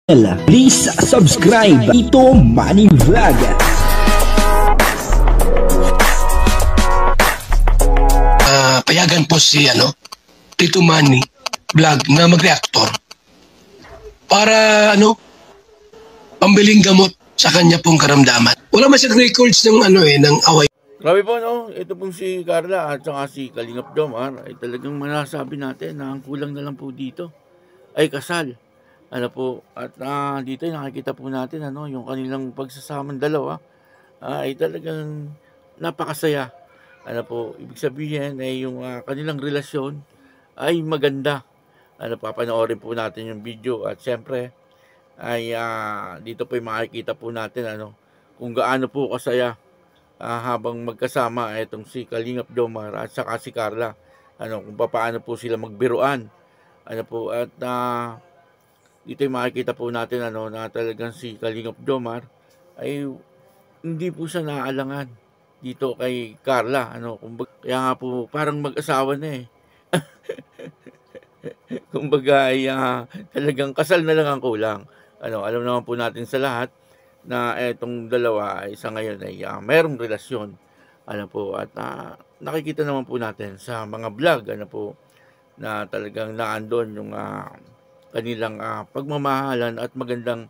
Please subscribe Tito Manny Vlog. Payagan po si Tito Manny Vlog na mag-reactor para pambiling gamot sa kanya pong karamdaman. Wala man siyang records ng ng away. Grabe po, no? Ito pong si Carla at saka si Kalingap Jomar ay talagang manasabi natin na ang kulang na lang po dito ay kasal. At dito nakikita po natin yung kanilang pagsasamang dalawa ay talagang napakasaya. Ibig sabihin ay yung kanilang relasyon ay maganda. Papanoorin po natin yung video at siyempre ay dito po makikita po natin kung gaano po kasaya habang magkasama itong si Kalingap Jomar at saka si Carla. Kung paano po sila magbiruan. Dito makikita po natin na talagang si Kalingap Jomar ay hindi po siya naaalangan dito kay Carla. Kaya nga po parang mag-asawa na eh. Kumbaga ay talagang kasal na lang ang kulang. Alam naman po natin sa lahat na itong dalawa ay sa ngayon ay mayroong relasyon. At nakikita naman po natin sa mga vlog na talagang naandon yung kanilang pagmamahalan at magandang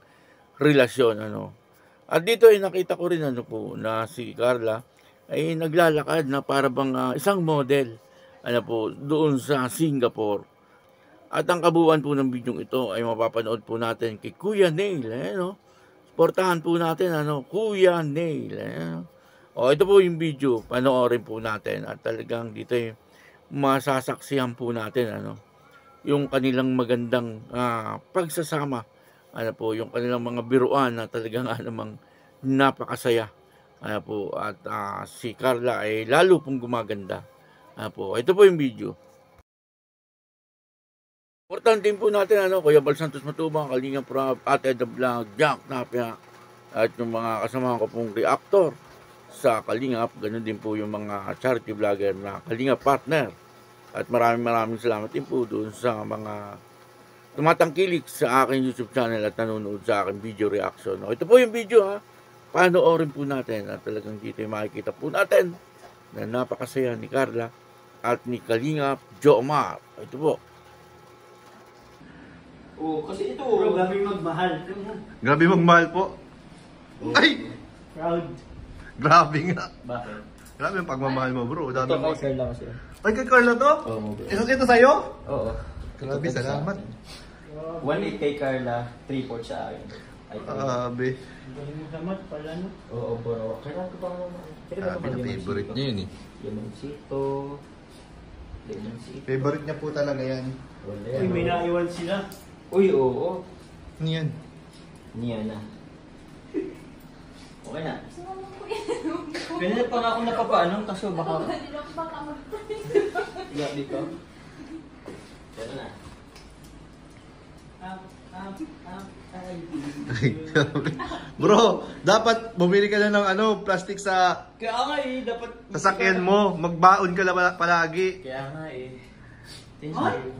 relasyon. At dito ay nakita ko rin na si Carla ay naglalakad na para bang isang model doon sa Singapore. At ang kabuuan po ng video ito ay mapapanood po natin kay Kuya Neil. Suportahan po natin Kuya Neil. Ito po yung video, panoorin po natin at talagang dito ay masasaksihan po natin yung kanilang magandang pagsasama. Yung kanilang mga biruan na talagang napakasaya. At si Carla ay lalo pong gumaganda. Ito po yung video. Importante din po natin Kuya Bal Santos Matubang, Kalingap Rob, Ate The Vlog, Jack Tapia, at yung mga kasama ko pong reactor sa Kalingap. Ganun din po yung mga charity vlogger na Kalingap Partner. At maraming salamat din po doon sa mga tumatangkilik sa aking YouTube channel at nanonood sa aking video reaction. Ito po yung video panoorin po natin at talagang dito yung makikita po natin na napakasaya ni Carla at ni Kalingap Jomar. Ito po. Kasi ito bro, grabe magmahal. Grabe magmahal po. Ay! Proud. Grabe nga. Bakit? Grabe yung pagmamahal mo bro. Dami Ito mo. kay Carla kasi. Ay, kay Carla to? Oo. Ito sa'yo? Oo. Grabe, salamat. 1.8 kay Carla, 3.4 sa akin. Grabe. Salamat pala Oo, bro. Kailangan ko pa Grabe na favorite niya yun eh. Lemoncito. Favorite niya po talaga yan. Uy, may naiwan sila. Uy, oo. Ano yan? Niya na. Okay na. Ganyan pa nga ako napapaanong kaso baka... Grabe ko. Gano'n na. Bro, dapat bumili ka na ng plastic sa Kaya nga dapat... sasakyan mo. Magbaon ka lang palagi. Kaya nga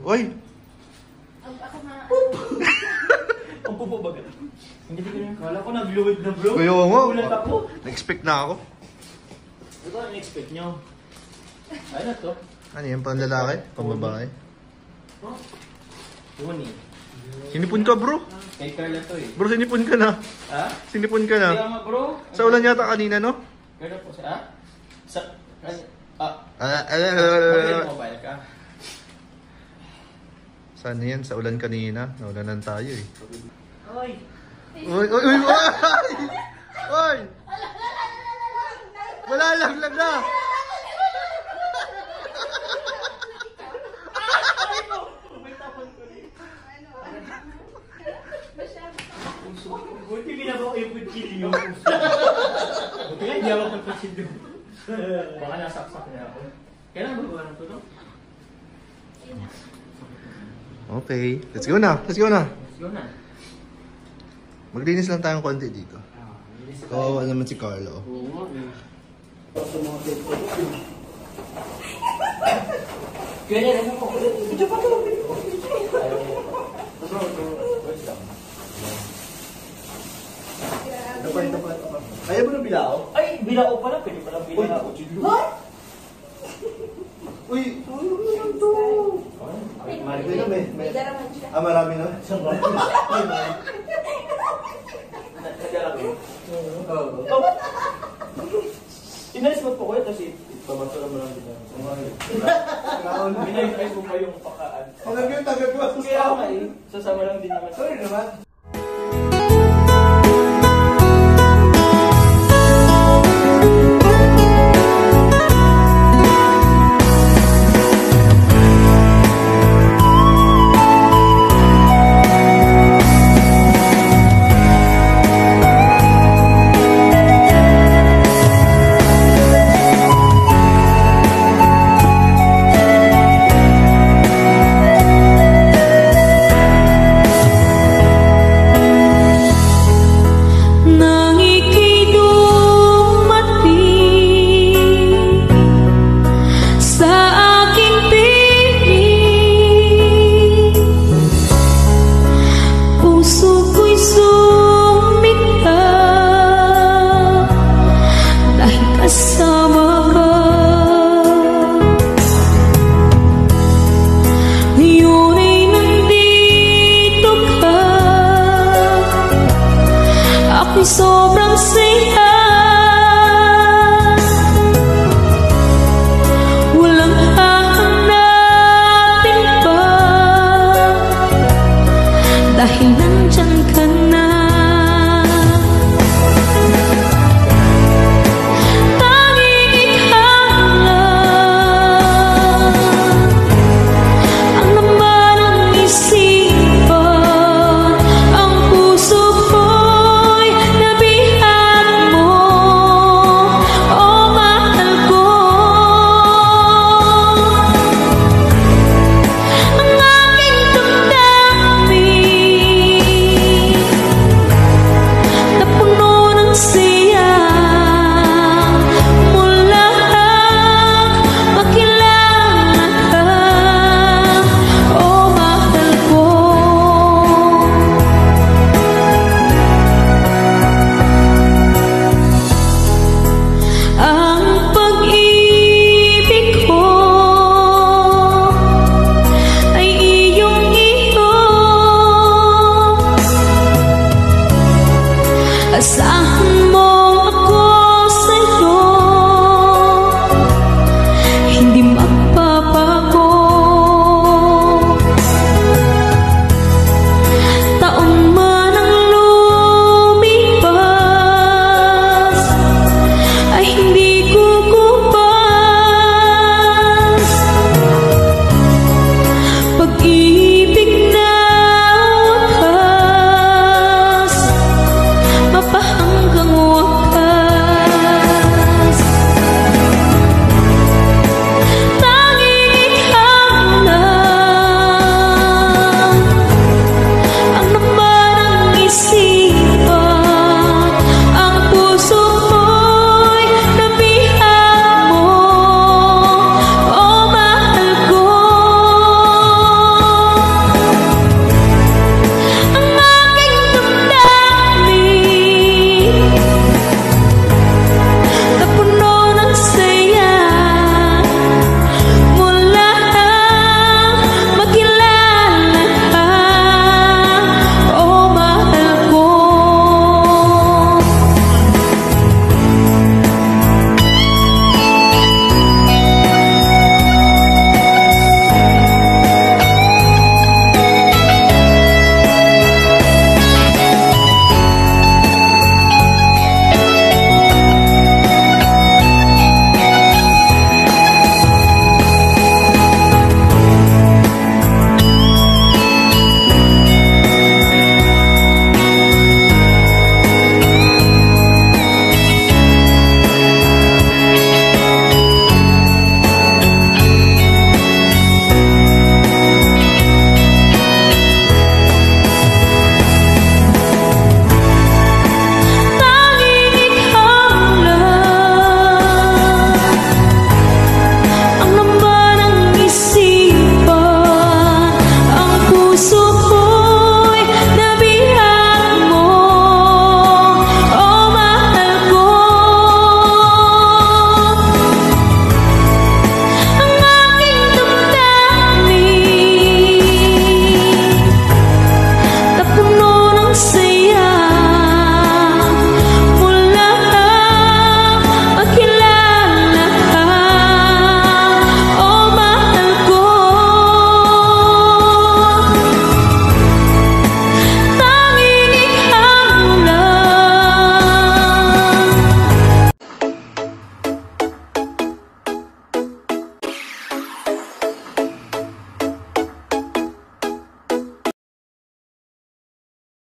Oy! Ang pupo baga. Hindi ko yung kala ko nagluwid na bro. Kuya mo. Ulat ako. Na-expect na ako. Ito ang expect nyo. Ano to? Ano yan? Pang lalaki? Pang babae? Uni. Sinipon ka bro. Kay Carla to eh. Bro, sinipon ka na. Ha? Sinipon ka na. Kaya nga bro. Sa ulan yata kanina, no? Carla po siya. Sa... Mobile ka. Saan yan? Sa ulan kanina. Naulanan tayo eh. Oy! Oy! Oy! Oy! Oy! Oy! Wala lang na! Buti ginagawa ko yung good killing yung puso. Buti nga hindi ako pagpasin doon. Baka nasaksak niya ako. Kailan ba ba to? Okay. Let's go na. Let's go na. Let's go na. Maglinis lang tayong konti dito. Oo, naman si Carlo. Oo nga eh. Kaya na ako. Ito pa to. Ayaw mo ng bilao? Ay, bilao pala. Pwede pala bilao. Uy, ano naman to? May daraman siya. Ah, marami na? Inalis mo po kayo, tapos ipabasa mo lang dito. Inalis mo pa yung pakaan. Tagad ko. Kaya nga sasama lang din naman. Sorry naman. Sobrang saya, walang hahanapin pa, dahil nandyan ka na. Tanging ikaw lang ang laman ng isipan, ang puso ko'y nabihan mo, oh mahal ko. Ang aking damdamin napuno ng siya mula makilala ka, oh mahal ko. Ang pag-ibig ko ay iyong-iyo. Sa